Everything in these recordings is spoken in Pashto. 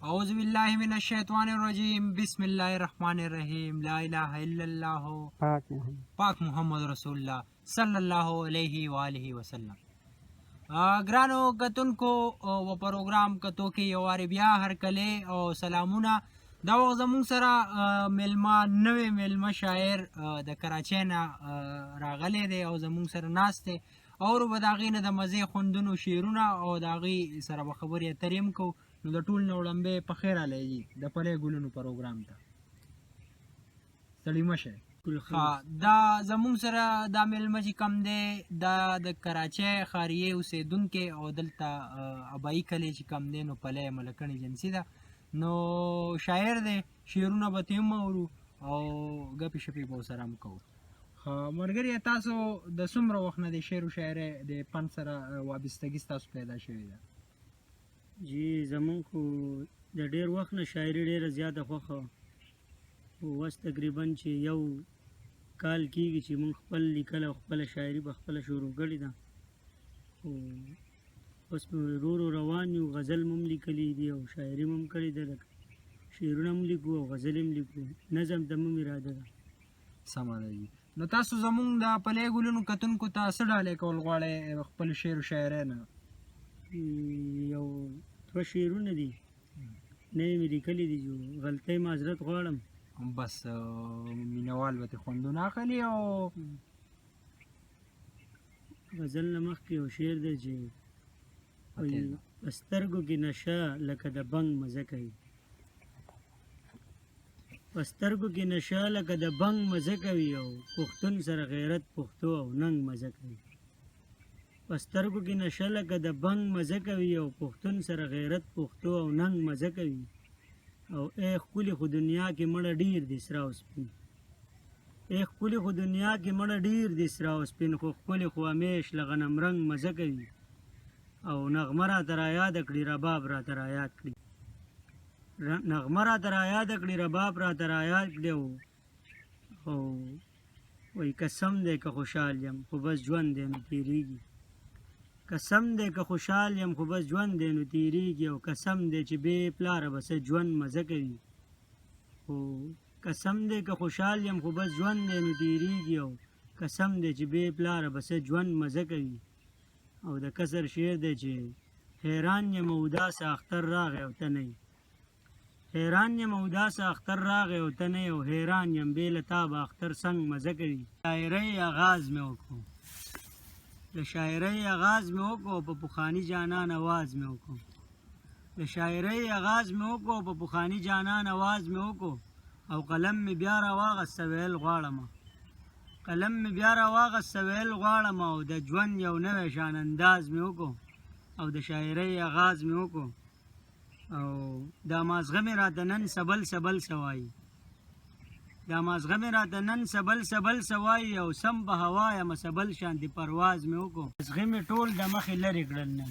اعوذ باللہ من الشیطان الرجیم بسم اللہ الرحمن الرحیم لا الہ الا اللہ پاک محمد رسول اللہ صلی اللہ علیہ وآلہ وسلم. ګرانو کتونکو و پروګرام کتو کې یو وارې بیا هرکلی او سلامونه. دا وخت زموږ سره میلمه نوی میلمه شاعر د کراچۍ نه راغلی دی او زموږ سره ناست دی او به د هغې نه د مزې خوندونو شعرونه او د هغې سره به خبرې اترې هم کوو. نو د ټول نه وړاندې په خیر راغلی جي د پلی ګلونو پروګرام ته ستړي مه شئ. دا زموږ سره دا میلمه چې کوم دی دا د کراچۍ ښاریې اوسېدونکی او دلته ابایي کلی چې کوم دی نو پلی ملکڼ ایجنسي ده. نو شاعر دی، شعرونه به ترې هم اورو او ګپې شپې به ورسره هم کوو. ملګري تاسو د څومره وخت نه د شعر و شاعرۍ د فن سره وابستګي ستاسو پیدا شوې ده؟ جی زمونږ خو د ډېر وخت نه شاعري ډېره زیاته خوښه وه. اوس تقریبا چې یو کال کېږي چې مونږ خپل لیکل او خپله شاعري به خپله شروع کړې ده. اوس ورو ورو روان یو. غزل مو هم لیکلي دي او شاعري مو هم کړې ده، لکه شعرونه هم لیکو او غزل هم لیکو. نظم ته هم اراده ده. سمه ده جي. نو تاسو زمونږ د پلی ګلونو کتونکو ته څه ډالۍ کول غواړئ خپل شعر و شاعرۍ نه؟ یو دوه شعرونه دي نوي مې لیکلي دي چې غلطۍ معذرت غواړم. بس مینهوال به ترې خوندونه اخلي. او غزل نه مخکې یو شعر دی چې وایي په سترګو کې نشه لکه د بنګ مزه کوي، په سترګو کې نشه لکه د بنګ مزه کوي او پښتون سره غیرت پښتو او ننګ مزه کوي. په سترګو کې نشه لکه د بنګ مزه کوي او پښتون سره غیرت پښتو او ننګ مزه کوي. او ای ښکلي خو دنیا کې مړه ډېر دي سره او سپین، ای ښکلي خو دنیا کې مړه ډېر دي سره او سپین، خو ښکلي خو همیش له غنم رنګ مزه کوي. او نغمه راته رایاده کړي رباب راته رایاد کړي، نغمه راته رایاده کړي رباب راته رایاد کړي. او وایي قسم دی که خوشحال یم خو بس ژوند دی نو تېرېږي، قسم دی که خوشحال یم خو بس ژوند دی نو تېرېږي. او قسم دی چې بې پلاره به څه ژوند مزه کوي، خو قسم دی که خوشحال یم خو بس ژوند دی نو تېرېږي. او قسم دی چې بې پلاره به څه ژوند مزه کوي. او د کسر شعر دی چې حیران یم او داسې اختر راغی او ته نه یې، حیران یم او داسې اختر راغی او ته نه یې، او حیران یم بې له تا به اختر څنګ مزه کوي. شاعرۍ آغاز مې وکړو، د شاعرۍ آغاز مې وکړو په پخواني جانان آواز مې وکړو، د شاعرۍ آغاز مې وکړو په پخواني جانان آواز مې وکړو. او قلم مې بیا راواغسته ویل غواړم، قلم مې بیا راواغسته ویل غواړم. او د ژوند یو نوی شان انداز مې وکړو او د شاعرۍ آغاز مې وکړو. او دا مازغه مې راته نن سبل سبل سوایي، دا مازغه مې راته نن سبل سبل سوایي. او سم په هوا یم سبل شانتې پرواز مې وکړو. ازغې مې ټول د مخې لرې کړل نن،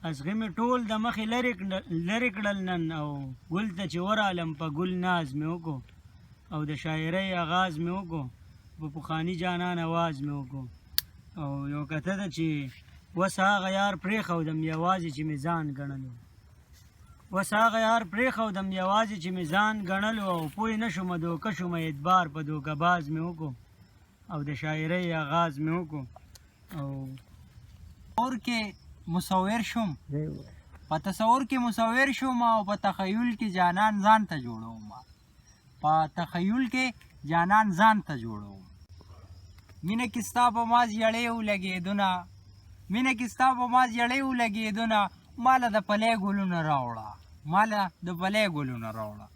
ازغې مې ټول د مخې لرې کړل نن. او ګل ته چې ورالم په ګل ناز مې وکړو. او د شاعرۍ آغاز مې وکړو په پخواني جانان آواز مې وکړو. او یو کته ده چې اوس هغه یار پرېښودم یوازې چې مې ځان ګڼلو، اوس هغه یار پرېښودم یوازې چې مې ځان ګڼلو. او پوه نه شومه دوکه شومه اعتبار په دوکه باز مې وکړو. او د شاعرۍ آغاز مې وکړو. او تصور کې مصور شوم، په تصور کې مصور شوم او په تخیل کې جانان ځان ته جوړوم، په تخیل کې جانان ځان ته جوړوم. مینه کې ستا په ما زیړې ولګېدونه، مینه کې ستا په ما زیړې ولګېدونه، ماله د پلی ګلونه راوړه، ماله د پلی ګلونه راوړه.